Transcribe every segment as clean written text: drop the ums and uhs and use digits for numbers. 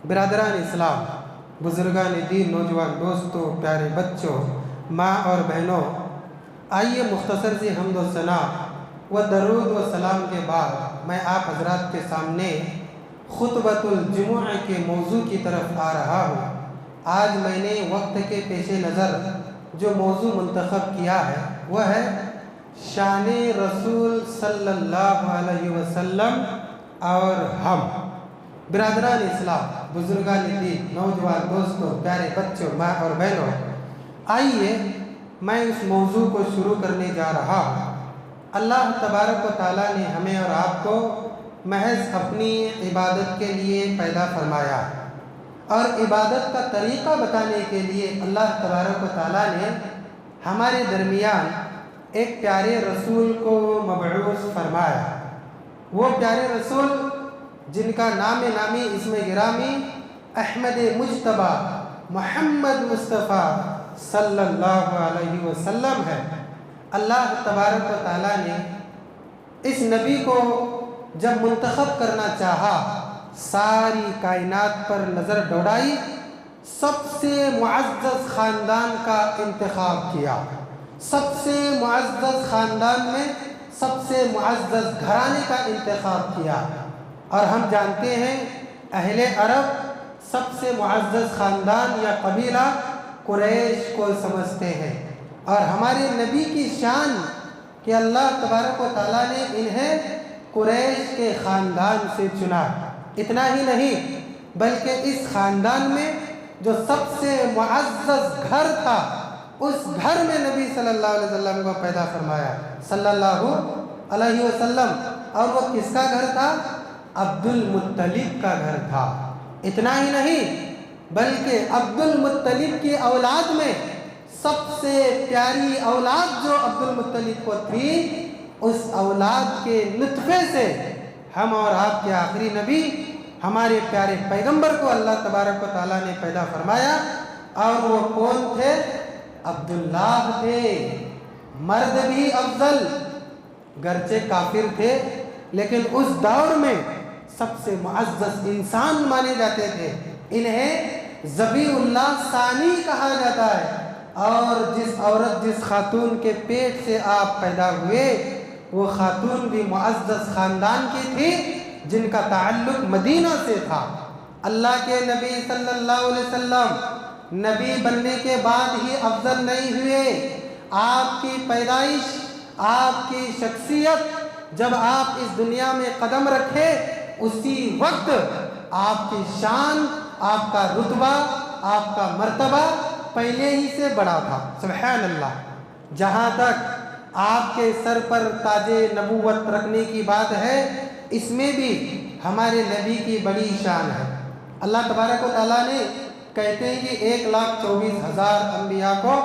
برادران اسلام، بزرگان دین، نوجوان دوستوں، پیارے بچوں، ماں اور بہنوں، آئیے مختصر سی حمد و ثنا و درود و سلام کے بعد میں آپ حضرات کے سامنے خطبۃ الجمعہ کے موضوع کی طرف آ رہا ہوں۔ آج میں نے وقت کے پیش نظر جو موضوع منتخب کیا ہے وہ ہے شان رسول صلی اللہ علیہ وسلم اور ہم۔ برادران اسلام، بزرگان دین، نوجوان دوستوں، پیارے بچوں، ماں اور بہنوں، آئیے میں اس موضوع کو شروع کرنے جا رہا ہوں۔ اللہ تبارک و تعالیٰ نے ہمیں اور آپ کو محض اپنی عبادت کے لیے پیدا فرمایا اور عبادت کا طریقہ بتانے کے لیے اللہ تبارک و تعالیٰ نے ہمارے درمیان ایک پیارے رسول کو مبعوث فرمایا۔ وہ پیارے رسول جن کا نام نامی اسم گرامی احمد مجتبیٰ محمد مصطفیٰ صلی اللہ علیہ وسلم ہے۔ اللہ تبارک و تعالیٰ نے اس نبی کو جب منتخب کرنا چاہا، ساری کائنات پر نظر دوڑائی، سب سے معزز خاندان کا انتخاب کیا، سب سے معزز خاندان میں سب سے معزز گھرانے کا انتخاب کیا۔ اور ہم جانتے ہیں اہل عرب سب سے معزز خاندان یا قبیلہ قریش کو سمجھتے ہیں، اور ہمارے نبی کی شان کہ اللہ تبارک و تعالیٰ نے انہیں قریش کے خاندان سے چنا۔ اتنا ہی نہیں بلکہ اس خاندان میں جو سب سے معزز گھر تھا، اس گھر میں نبی صلی اللہ علیہ وسلم کو پیدا فرمایا، صلی اللہ علیہ وسلم۔ اور وہ کس کا گھر تھا؟ عبد المطلب کا گھر تھا۔ اتنا ہی نہیں بلکہ عبد المطلب کی اولاد میں سب سے پیاری اولاد جو عبد المطلب کو تھی، اس اولاد کے نطفے سے ہم اور آپ کے آخری نبی ہمارے پیارے پیغمبر کو اللہ تبارک و تعالیٰ نے پیدا فرمایا۔ اور وہ کون تھے؟ عبداللہ تھے۔ مرد بھی افضل، گرچہ کافر تھے لیکن اس دور میں سب سے معزز انسان مانے جاتے تھے۔ انہیں ذبی اللہ ثانی کہا جاتا ہے۔ اور جس عورت، جس خاتون کے پیٹ سے آپ پیدا ہوئے، وہ خاتون بھی معزز خاندان کی تھی جن کا تعلق مدینہ سے تھا۔ اللہ کے نبی صلی اللہ علیہ وسلم نبی بننے کے بعد ہی افضل نہیں ہوئے۔ آپ کی پیدائش، آپ کی شخصیت جب آپ اس دنیا میں قدم رکھے، اسی وقت آپ کی شان، آپ کا رتبہ، آپ کا مرتبہ پہلے ہی سے بڑا تھا۔ سبحان اللہ۔ جہاں تک آپ کے سر پر تاج نبوت رکھنے کی بات ہے، اس میں بھی ہمارے نبی کی بڑی شان ہے۔ اللہ تبارک و تعالیٰ نے کہتے ہیں کہ 1,24,000 انبیاء کو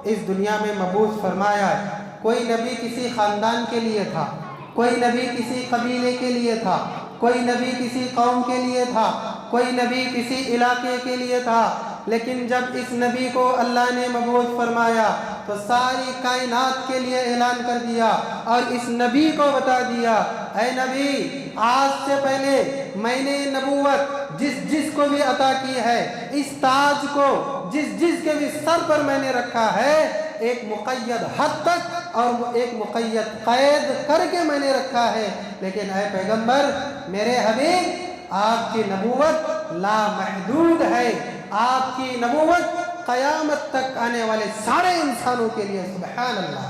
اس دنیا میں مبعوث فرمایا ہے۔ کوئی نبی کسی خاندان کے لیے تھا، کوئی نبی کسی قبیلے کے لیے تھا، کوئی نبی کسی قوم کے لیے تھا، کوئی نبی کسی علاقے کے لیے تھا، لیکن جب اس نبی کو اللہ نے مبعوث فرمایا تو ساری کائنات کے لیے اعلان کر دیا اور اس نبی کو بتا دیا، اے نبی، آج سے پہلے میں نے نبوت جس کو بھی عطا کی ہے، اس تاج کو جس کے بھی سر پر میں نے رکھا ہے، ایک مقید حد تک اور ایک مقید قید کر کے میں نے رکھا ہے، لیکن اے پیغمبر، میرے حبیب، آپ کی نبوت لامحدود ہے۔ آپ کی نبوت قیامت تک آنے والے سارے انسانوں کے لیے۔ سبحان اللہ۔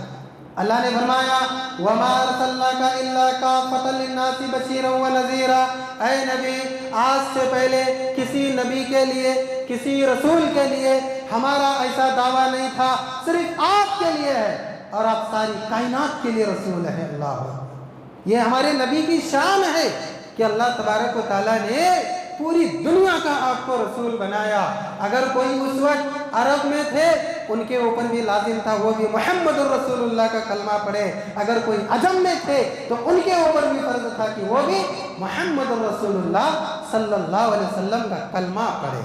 اللہ نے فرمایا وَمَا أَرْسَلْنَاكَ إِلَّا كَافَّةً لِلنَّاسِ بَشِيرًا وَنَذِيرًا۔ اے نبی، آج سے پہلے کسی نبی کے لیے، کسی رسول کے لیے ہمارا ایسا دعویٰ نہیں تھا، صرف آپ کے لیے ہے اور آپ ساری کائنات کے لیے رسول ہیں۔ اللہ، یہ ہمارے نبی کی شان ہے کہ اللہ تبارک و تعالیٰ نے پوری دنیا کا آپ کو رسول بنایا۔ اگر کوئی اس وقت عرب میں تھے، ان کے اوپر بھی لازم تھا وہ بھی محمد الرسول اللہ کا کلمہ پڑھے۔ اگر کوئی عجم میں تھے تو ان کے اوپر بھی فرض تھا کہ وہ بھی محمد الرسول اللہ صلی اللہ علیہ وسلم کا کلمہ پڑھے۔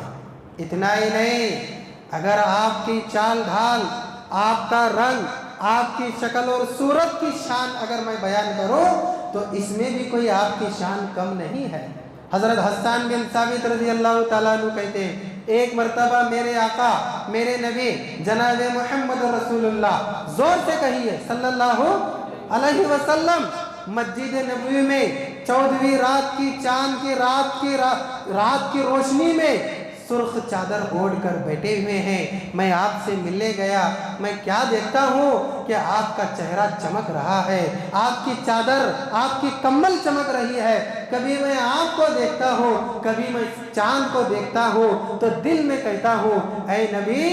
اتنا ہی نہیں، اگر آپ کی چال ڈھال، آپ کا رنگ، آپ کی شکل اور صورت کی شان اگر میں بیان کروں تو اس میں بھی کوئی آپ کی شان کم نہیں ہے۔ حضرت حسان بن ثابت رضی اللہ تعالیٰ عنہ کہتے ہیں ایک مرتبہ میرے آقا میرے نبی جناب محمد رسول اللہ زور سے کہیے صلی اللہ علیہ وسلم مسجد نبوی میں 14ویں رات کی چاند کی رات کی روشنی میں سرخ چادر اوڑھ کر بیٹھے ہوئے ہیں. میں آپ سے ملنے گیا, میں کیا دیکھتا ہوں کہ آپ کا چہرہ چمک رہا ہے, آپ کی چادر آپ کی کمبل چمک رہی ہے. کبھی میں آپ کو دیکھتا ہوں, کبھی میں چاند کو دیکھتا ہوں تو دل میں کہتا ہوں اے نبی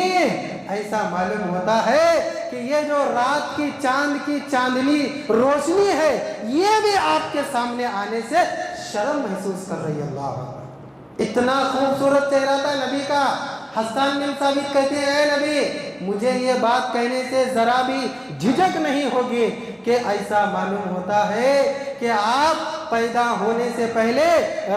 ایسا معلوم ہوتا ہے کہ یہ جو رات کی چاند کی چاندنی روشنی ہے یہ بھی آپ کے سامنے آنے سے شرم محسوس کر رہی ہے. اللہ اکبر. اتنا خوبصورت چہرہ تھا نبی کا. حسان بن ثابت کہتے ہیں اے نبی مجھے یہ بات کہنے سے ذرا بھی جھجک نہیں ہوگی کہ ایسا معلوم ہوتا ہے کہ آپ پیدا ہونے سے پہلے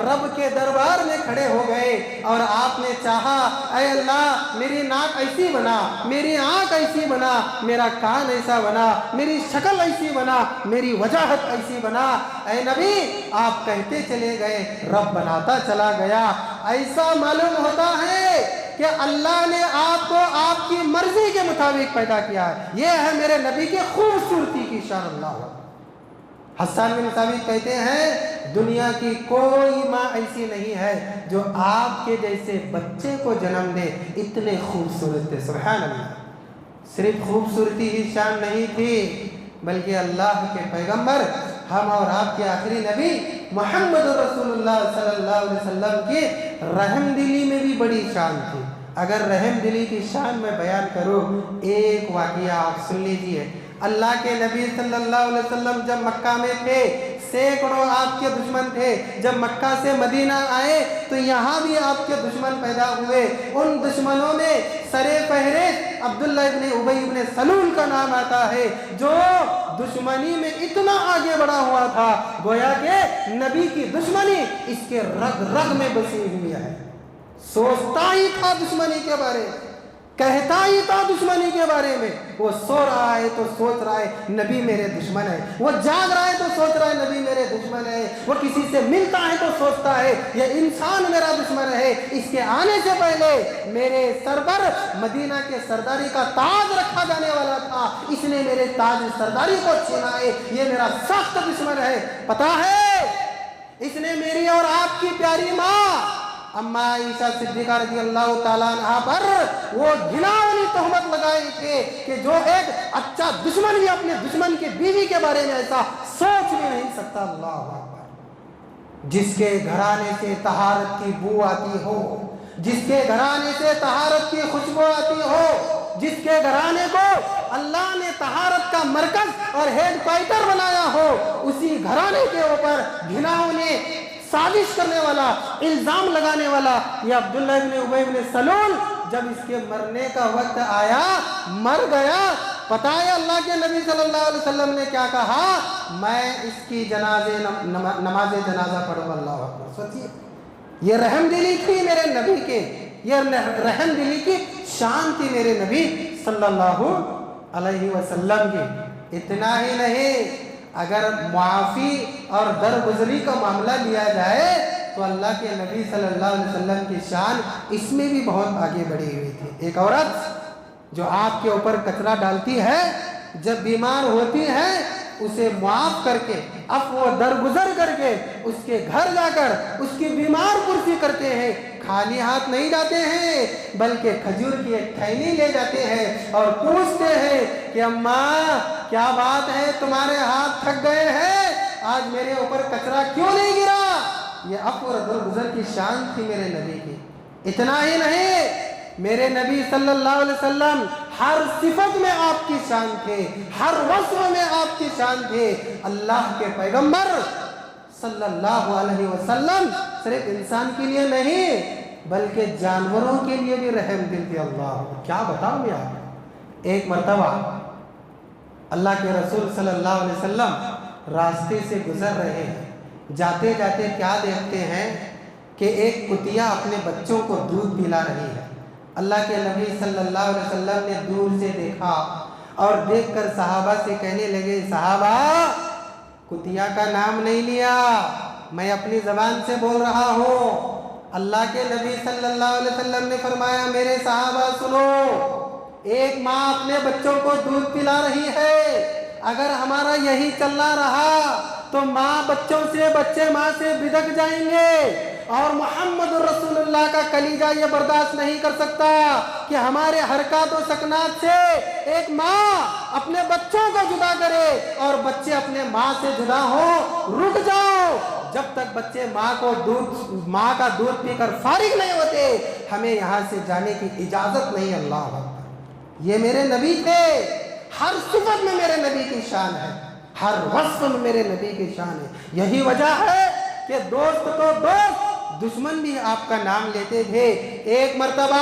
رب کے دربار میں کھڑے ہو گئے اور آپ نے چاہا اے اللہ میری ناک ایسی بنا, میری آنکھ ایسی بنا, میرا کان ایسا بنا, میری شکل ایسی بنا, میری وجاہت ایسی بنا. اے نبی آپ کہتے چلے گئے, رب بناتا چلا گیا. ایسا معلوم ہوتا ہے کہ اللہ نے آپ کو آپ کی مرضی کے مطابق پیدا کیا ہے. یہ ہے میرے نبی کی خوبصورتی کی شان. اللہ. حسان بن ثابت کہتے ہیں دنیا کی کوئی ماں ایسی نہیں ہے جو آپ کے جیسے بچے کو جنم دے. اتنے خوبصورت تھے. سبحان اللہ. صرف خوبصورتی ہی شان نہیں تھی بلکہ اللہ کے پیغمبر ہم اور آپ کے آخری نبی محمد رسول اللہ صلی اللہ علیہ وسلم کی رحم دلی میں بھی بڑی شان تھی. اگر رحم دلی کی شان میں بیان کروں ایک واقعہ آپ سن لیجئے. اللہ کے نبی صلی اللہ علیہ وسلم جب مکہ میں تھے سینکڑوں آپ کے دشمن تھے. جب مکہ سے مدینہ آئے تو یہاں بھی آپ کے دشمن پیدا ہوئے. ان دشمنوں میں سرے فہرست عبداللہ ابن ابی ابن سلول کا نام آتا ہے جو دشمنی میں اتنا آگے بڑھا ہوا تھا گویا کہ نبی کی دشمنی اس کے رگ رگ میں بسی ہوئی ہے. سوچتا ہی تھا دشمنی کے بارے میں, کہتا ہی تھا دشمنی کے بارے میں. وہ سو رہا ہے تو سوچ رہا ہے نبی میرے دشمن ہے, وہ جاگ رہا ہے تو سوچ رہا ہے نبی میرے دشمن ہے, وہ کسی سے ملتا ہے تو سوچتا ہے یہ انسان میرا دشمن ہے. اس کے آنے سے پہلے میرے سر پر مدینہ کے سرداری کا تاج رکھا جانے والا تھا, اس نے میرے تاج سرداری کو چھینا ہے, یہ میرا سخت دشمن ہے. پتا ہے اس نے میری اور آپ کی پیاری ماں اما عائشہ صدیقہ رضی اللہ تعالیٰ عنہ پر وہ گھناؤنی تہمت لگائی تھی کہ جو ایک اچھا دشمن بھی اپنے دشمن کی بیوی کے بارے میں ایسا سوچ بھی نہیں سکتا. اللہ اکبر. جس کے گھرانے سے طہارت کی بو آتی ہو, جس کے گھرانے سے طہارت کی خوشبو آتی ہو, جس کے گھرانے کو اللہ نے طہارت کا مرکز اور ہیڈ کوارٹر بنایا ہو, اسی گھرانے کے اوپر گھناؤنی سازش کرنے والا, الزام لگانے والا یہ عبداللہ ابن ابی ابن سلول جب اس کے مرنے کا وقت آیا مر گیا. پتہ ہے اللہ کے نبی صلی اللہ علیہ وسلم نے کیا کہا, میں اس کی نماز جنازہ پڑھوں. اللہ اکبر. سوچیے یہ رحم دلی تھی میرے نبی کے, یہ رحم دلی کی شان تھی میرے نبی صلی اللہ علیہ وسلم کی. اتنا ہی نہیں, اگر معافی اور درگزری کا معاملہ لیا جائے تو اللہ کے نبی صلی اللہ علیہ وسلم کی شان اس میں بھی بہت آگے بڑھی ہوئی تھی. ایک عورت جو آپ کے اوپر کچرا ڈالتی ہے, جب بیمار ہوتی ہے اسے معاف کر کے عفو و درگزر کر کے اس کے گھر جا کر اس کی بیمار پرسی کرتے ہیں. خالی ہاتھ نہیں جاتے ہیں بلکہ کھجور کی ایک تھیلی لے جاتے ہیں اور پوچھتے ہیں کہ اماں کیا بات ہے تمہارے ہاتھ تھک گئے ہیں, آج میرے اوپر کچرا کیوں نہیں گرا. یہ عفو و درگزر کی شان تھی میرے نبی کی. اتنا ہی نہیں, میرے نبی صلی اللہ علیہ وسلم ہر صفت میں آپ کی شان تھے, ہر وصف میں آپ کی شان تھے. اللہ کے پیغمبر صلی اللہ علیہ وسلم صرف انسان کے لیے نہیں بلکہ جانوروں کے لیے بھی رحم دل تھے. اللہ کیا بتاؤں میں آپ. ایک مرتبہ اللہ کے رسول صلی اللہ علیہ وسلم راستے سے گزر رہے ہیں, جاتے جاتے کیا دیکھتے ہیں کہ ایک کتیا اپنے بچوں کو دودھ پلا رہی ہے. اللہ کے نبی صلی اللہ علیہ وسلم نے دور سے دیکھا اور دیکھ کر صحابہ سے کہنے لگے, صحابہ کتیا کا نام نہیں لیا, میں اپنی زبان سے بول رہا ہوں۔ اللہ کے نبی صلی اللہ علیہ وسلم نے فرمایا میرے صحابہ سنو، ایک ماں اپنے بچوں کو دودھ پلا رہی ہے، اگر ہمارا یہی چلنا رہا تو ماں بچوں سے، بچے ماں سے بدک جائیں گے، اور محمد رسول اللہ کا کلیجہ یہ برداشت نہیں کر سکتا کہ ہمارے حرکات و سکنات سے ایک ماں اپنے بچوں کو جدا کرے اور بچے اپنے ماں سے جدا ہوں۔ رک جاؤ، جب تک بچے ماں کا دودھ پی کر فارغ نہیں ہوتے ہمیں یہاں سے جانے کی اجازت نہیں۔ اللہ اکبر، یہ میرے نبی تھے، ہر صفت میں میرے نبی کی شان ہے، ہر وصف میں میرے نبی کی شان ہے۔ یہی وجہ ہے کہ دوست تو دوست، دشمن بھی آپ کا نام لیتے تھے۔ ایک مرتبہ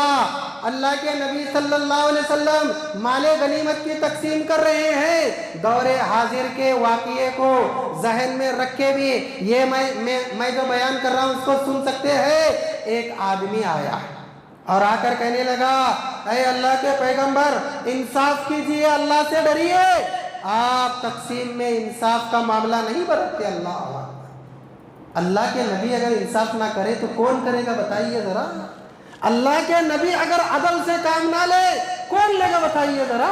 اللہ کے نبی صلی اللہ علیہ وسلم مال غنیمت کی تقسیم کر رہے ہیں، دور حاضر کے واقعے کو ذہن میں رکھے بھی یہ میں جو بیان کر رہا ہوں اس کو سن سکتے ہیں۔ ایک آدمی آیا اور آ کر کہنے لگا اے اللہ کے پیغمبر انصاف کیجئے، اللہ سے ڈریے، آپ تقسیم میں انصاف کا معاملہ نہیں برتتے۔ اللہ کے نبی اگر انصاف نہ کرے تو کون کرے گا بتائیے ذرا؟ اللہ کے نبی اگر عدل سے کام نہ لے کون لے گا بتائیے ذرا؟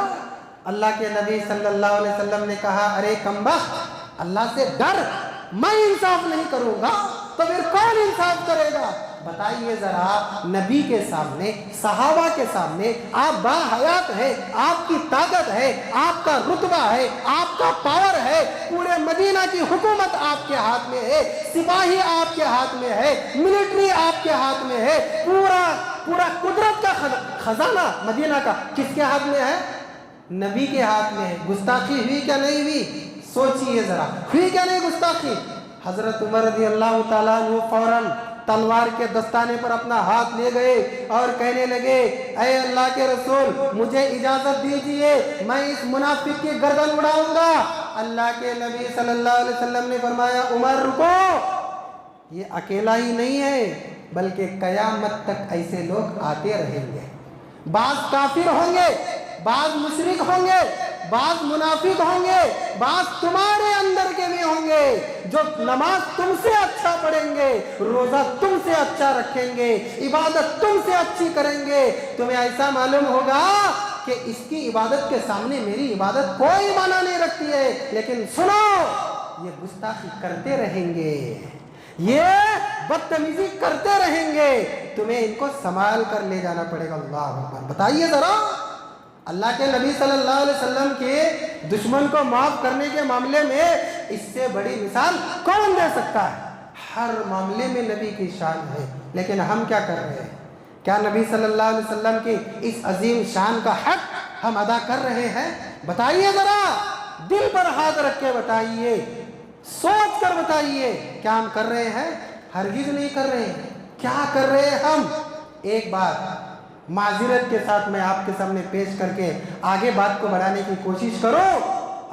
اللہ کے نبی صلی اللہ علیہ وسلم نے کہا ارے کمبخت اللہ سے ڈر، میں انصاف نہیں کروں گا تو پھر کون انصاف کرے گا؟ بتائیے ذرا، نبی کے سامنے، صحابہ کے سامنے آپ با حیات ہے، آپ کی طاقت ہے، آپ کا رتبہ ہے، آپ کا پاور ہے، پورے مدینہ کی حکومت آپ کے ہاتھ میں ہے، سپاہی آپ کے ہاتھ میں ہے، ملٹری آپ کے ہاتھ میں ہے، پورا قدرت کا خزانہ مدینہ کا کس کے ہاتھ میں ہے؟ نبی کے ہاتھ میں ہے۔ گستاخی ہوئی کیا نہیں ہوئی؟ سوچئے ذرا، ہوئی کیا نہیں گستاخی؟ حضرت عمر رضی اللہ تعالیٰ عنہ فوراً تلوار کے دستانے پر اپنا ہاتھ لے گئے اور کہنے لگے اے اللہ کے رسول مجھے اجازت دیجئے، میں اس منافق کی گردن اڑاؤں گا۔ اللہ کے نبی صلی اللہ علیہ وسلم نے فرمایا عمر رکو، یہ اکیلا ہی نہیں ہے بلکہ قیامت تک ایسے لوگ آتے رہیں گے، بعض کافر ہوں گے، بعض مشرک ہوں گے، بعض منافق ہوں گے، بعض تمہارے اندر کے بھی ہوں گے جو نماز تم سے اچھا پڑھیں گے، روزہ تم سے اچھا رکھیں گے، عبادت تم سے اچھی کریں گے، تمہیں ایسا معلوم ہوگا کہ اس کی عبادت کے سامنے میری عبادت کوئی معنی نہیں رکھتی ہے، لیکن سنو یہ گستاخی کرتے رہیں گے، یہ بدتمیزی کرتے رہیں گے، تمہیں ان کو سنبھال کر لے جانا پڑے گا۔ اللہ اکبر، بتائیے ذرا اللہ کے نبی صلی اللہ علیہ وسلم کے دشمن کو معاف کرنے کے معاملے میں اس سے بڑی مثال کون دے سکتا ہے؟ ہر معاملے میں نبی کی شان ہے، لیکن ہم کیا کر رہے ہیں؟ کیا نبی صلی اللہ علیہ وسلم کی اس عظیم شان کا حق ہم ادا کر رہے ہیں؟ بتائیے ذرا، دل پر ہاتھ رکھ کے بتائیے، سوچ کر بتائیے، کیا ہم کر رہے ہیں؟ ہرگز نہیں کر رہے ہیں۔ کیا کر رہے ہیں ہم؟ ایک بات معذرت کے ساتھ میں آپ کے سامنے پیش کر کے آگے بات کو بڑھانے کی کوشش کرو،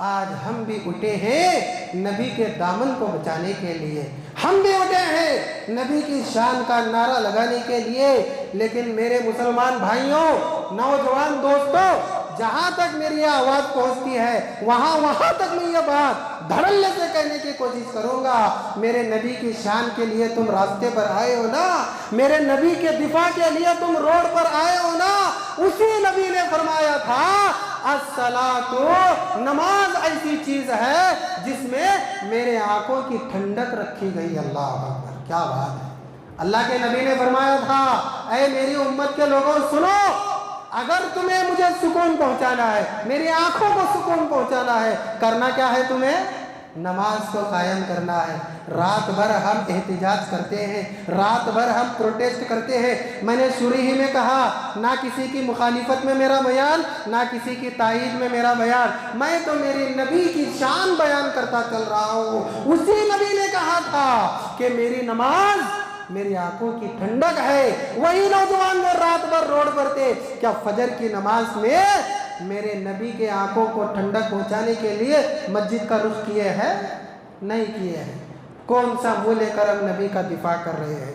آج ہم بھی اٹھے ہیں نبی کے دامن کو بچانے کے لیے، ہم بھی اٹھے ہیں نبی کی شان کا نعرہ لگانے کے لیے، لیکن میرے مسلمان بھائیوں، نوجوان دوستوں، جہاں تک میری آواز پہنچتی ہے وہاں تک میں یہ بات دھڑلے سے کہنے کی کوشش کروں گا، میرے نبی کی شان کے لیے تم راستے پر آئے ہو نا، میرے نبی کے دفاع کے لیے تم روڈ پر آئے ہو نا، اسی نبی نے فرمایا تھا الصلاۃ، نماز ایسی چیز ہے جس میں میرے آنکھوں کی ٹھنڈک رکھی گئی۔ اللہ اکبر، کیا بات ہے! اللہ کے نبی نے فرمایا تھا اے میری امت کے لوگوں سنو، اگر تمہیں مجھے سکون پہنچانا ہے، میری آنکھوں کو سکون پہنچانا ہے، کرنا کیا ہے؟ تمہیں نماز کو قائم کرنا ہے۔ رات بھر ہم احتجاج کرتے ہیں، رات بھر ہم پروٹیسٹ کرتے ہیں، میں نے شروع ہی میں کہا نہ کسی کی مخالفت میں میرا بیان، نہ کسی کی تائید میں میرا بیان، میں تو میری نبی کی شان بیان کرتا چل رہا ہوں۔ اسی نبی نے کہا تھا کہ میری نماز میری آنکھوں کی ٹھنڈک ہے، وہی نوجوان جو رات بھر روڈ پر تھے، کیا فجر کی نماز میں میرے نبی کے آنکھوں کو ٹھنڈک پہنچانے کے لیے مسجد کا رخ کیے ہیں؟ نہیں کیے ہیں۔ کون سا منہ لے کر ہم نبی کا دفاع کر رہے ہیں؟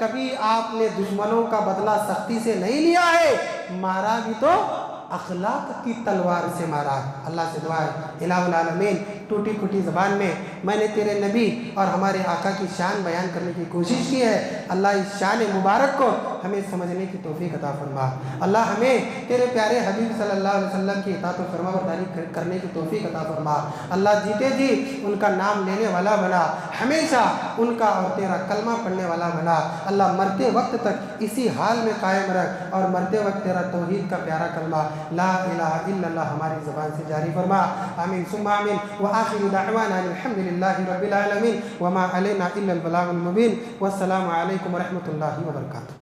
کبھی آپ نے دشمنوں کا بدلہ سختی سے نہیں لیا ہے، مارا بھی تو اخلاق کی تلوار سے مارا۔ اللہ سے دعا ہے الہ العالمین ٹوٹی پھوٹی زبان میں نے تیرے نبی اور ہمارے آقا کی شان بیان کرنے کی کوشش کی ہے، اللہ اس شان مبارک کو ہمیں سمجھنے کی توفیق عطا فرما۔ اللہ ہمیں تیرے پیارے حبیب صلی اللہ علیہ وسلم کی اطاعت و فرما برداری کرنے کی توفیق عطا فرما۔ اللہ جیتے جی ان کا نام لینے والا بنا، ہمیشہ ان کا اور تیرا کلمہ پڑھنے والا بنا۔ اللہ مرتے وقت تک اسی حال میں قائم رکھ اور مرتے وقت تیرا توحید کا پیارا کلمہ لا الہ الا اللہ ہماری زبان سے جاری فرما۔ آمین ثم آمین وآخر دعوانا الحمدللہ رب العالمین وما علینا الا البلاغ المبین والسلام علیکم ورحمۃ اللہ وبرکاتہ۔